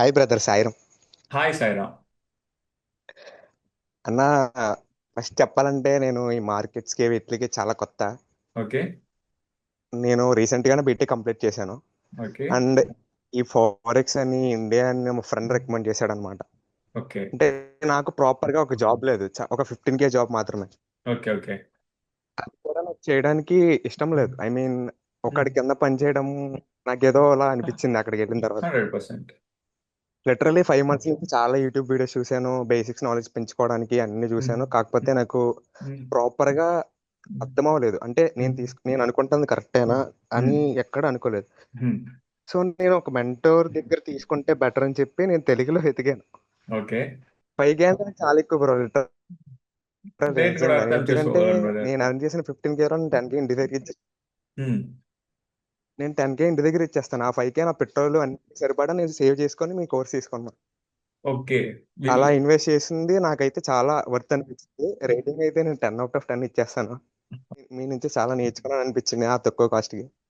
Hi brother Sairam. Hi Sairam. అన్న, first చెప్పాలంటే నేను ఈ మార్కెట్స్కి వీటికి చాలా కొత్త. ఓకే. నేను రీసెంట్ గానే బీటెక్ కంప్లీట్ చేశాను. ఓకే. అండ్ ఈ ఫారెక్స్ అని ఇండియా అని మా ఫ్రెండ్ రికమెండ్ చేశాడు అనమాట. ఓకే. అంటే నాకు ప్రాపర్ గా ఒక జాబ్ లేదు, ఒక 15K జాబ్ మాత్రమే. ఓకే. ఓకే. అది కూడా నాకు చేయడానికి ఇష్టం లేదు. ఐ మీన్, ఒకడి కింద పని చేయడం నాకేదో అలా అనిపించింది అక్కడికి వెళ్ళిన తర్వాత. 100%. లిటరలీ 5 months నుంచి చాలా యూట్యూబ్ వీడియోస్ చూశాను, బేసిక్స్ నాలెడ్జ్ పెంచుకోవడానికి అన్ని చూశాను. కాకపోతే నాకు ప్రాపర్ గా అర్థం అవ్వలేదు. అంటే నేను అనుకుంటుంది కరెక్టేనా అని ఎక్కడ అనుకోలేదు. సో నేను ఒక మెంటోర్ దగ్గర తీసుకుంటే బెటర్ అని చెప్పి నేను తెలుగులో వెతికాను. ఓకే. పైగా నాకు చాలా ఎక్కువ బ్రో, నేను కూడా నిజంగా. అర్థం ఎందుకంటే చేసుకోగలను బ్రదర్. నేను అర్న్ చేసిన 15K 10K ఇంటి దగ్గర నేను 10K ఇంటి దగ్గర ఇచ్చేస్తాను. ఆ 5K నా పెట్రోల్ అన్ని సరిపడా నేను సేవ్ చేసుకొని మీ కోర్స్ తీసుకున్నాను. ఓకే. అలా ఇన్వెస్ట్ చేసింది నాకైతే చాలా వర్త్ అనిపించింది. రేటింగ్ అయితే నేను 10/10 ఇచ్చేస్తాను. మీ నుంచి చాలా నేర్చుకున్నాను అనిపించింది ఆ తక్కువ కాస్ట్ కి.